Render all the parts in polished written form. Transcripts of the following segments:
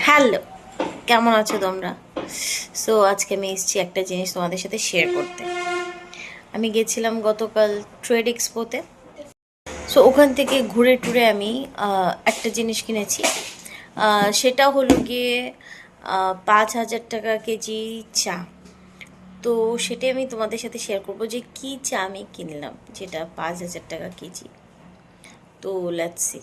Hello, কেমন আছো তোমরা? সো আজকে আমি এসেছি একটা জিনিস তোমাদের সাথে শেয়ার করতে। আমি গেছিলাম গতকাল ট্রেড এক্সপোতে। সো ওখান থেকে ঘুরে টুরে আমি একটা জিনিস কিনেছি। সেটা হলো গিয়ে 5,000 টাকা কেজি চা। তো সেটাই আমি তোমাদের সাথে শেয়ার করবো যে কি চা আমি কিনলাম, যেটা 5,000 টাকা কেজি। তো লেটস সি।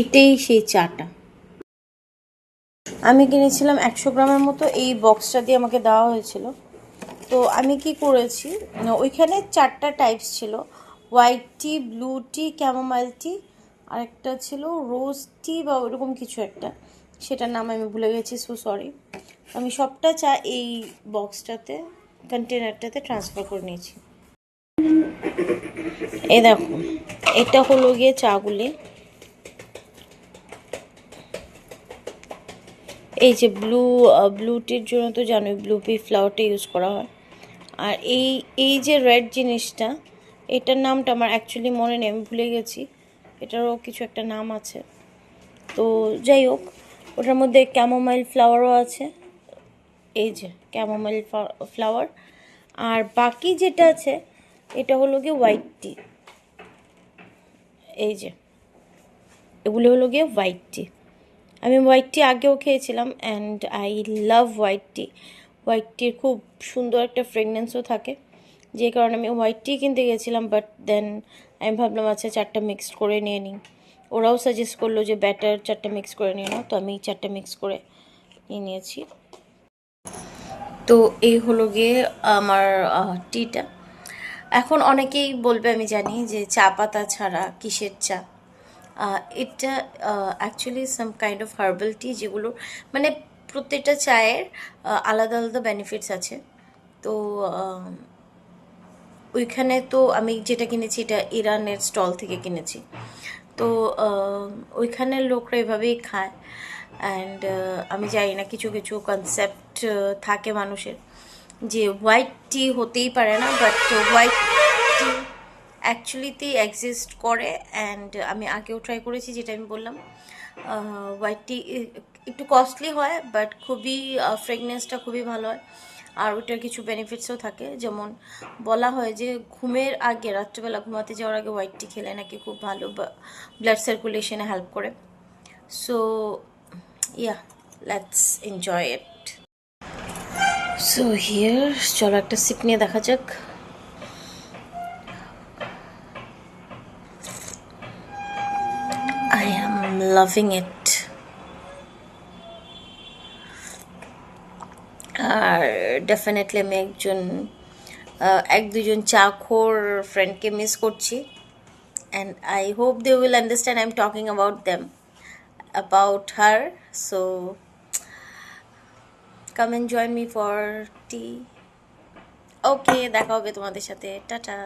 এটাই সেই চাটা। আমি কিনেছিলাম 100 গ্রামের মতো। এই বক্সটা দিয়ে আমাকে দেওয়া হয়েছিল। তো আমি কি করেছি, ওইখানে 4টা টাইপস ছিল: হোয়াইট টি, ব্লু টি, ক্যামোমাইল টি, আরেকটা ছিল রোজ টি বা ওরকম কিছু একটা, সেটার নাম আমি ভুলে গেছি, সো সরি। আমি সবটা চা এই বক্সটাতে, কন্টেনারটাতে ট্রান্সফার করে নিয়েছি। এই দেখো, এটা হলো গিয়ে চাগুলি। এই যে ব্লু টির জন্য তো জানোই ব্লু পি ফ্লাওয়ারটা ইউজ করা হয়। আর এই এই যে রেড জিনিসটা, এটার নামটা আমার অ্যাকচুয়ালি মনে নেই, আমি ভুলে গেছি। এটারও কিছু একটা নাম আছে। তো যাই হোক, ওটার মধ্যে ক্যামোমাইল ফ্লাওয়ারও আছে। এই যে ক্যামোমাইল ফ্লাওয়ার। আর বাকি যেটা আছে, এটা হলো গিয়ে হোয়াইট টি। এই যে এগুলো হলো গিয়ে হোয়াইট টি। আমি হোয়াইট টি আগেও খেয়েছিলাম and I love white T. White টির খুব সুন্দর একটা ফ্রেগনেন্সও থাকে, যে কারণে আমি হোয়াইট টি কিনতে গেছিলাম। বাট দেন আমি ভাবলাম আচ্ছা 4টা মিক্সড করে নিয়ে নিই। ওরাও সাজেস্ট করলো যে ব্যাটার 4টা মিক্স করে নিয়ে নাও, তো আমি 4টা মিক্স করে নিয়ে নিয়েছি। তো এই হলো গিয়ে আমার টিটা। এখন অনেকেই বলবে, আমি জানি, যে চা পাতা ছাড়া কিসের চা। এটা actually some kind of herbal tea, যেগুলো মানে প্রত্যেকটা চায়ের আলাদা আলাদা বেনিফিটস আছে। তো ওইখানে তো আমি যেটা কিনেছি, এটা ইরানের স্টল থেকে কিনেছি। তো ওইখানের লোকরা এভাবেই খায়। অ্যান্ড আমি জানি না, কিছু কিছু কনসেপ্ট থাকে মানুষের যে হোয়াইট টি হতেই পারে না, বাট হোয়াইট টি অ্যাকচুয়ালিতে এক্সিস্ট করে। অ্যান্ড আমি আগেও ট্রাই করেছি, যেটা আমি বললাম। হোয়াইট টি একটু কস্টলি হয়, বাট খুবই ফ্রেগনেন্সটা খুবই ভালো হয়। আর ওইটার কিছু বেনিফিটসও থাকে, যেমন বলা হয় যে ঘুমের আগে, রাত্রেবেলা ঘুমাতে যাওয়ার আগে হোয়াইট টি খেলে নাকি খুব ভালো ব্লাড সার্কুলেশনে হেল্প করে। So yeah, let's enjoy it. So here, চলো একটা সিপ নিয়ে দেখা যাক। I am loving it. আর ডেফিনেটলি আমি এক দুজন চাখোর ফ্রেন্ডকে মিস করছি। And I hope they will understand I am talking about them, about her. So come and join me for tea. Okay, দেখা হবে তোমাদের সাথে। টাটা।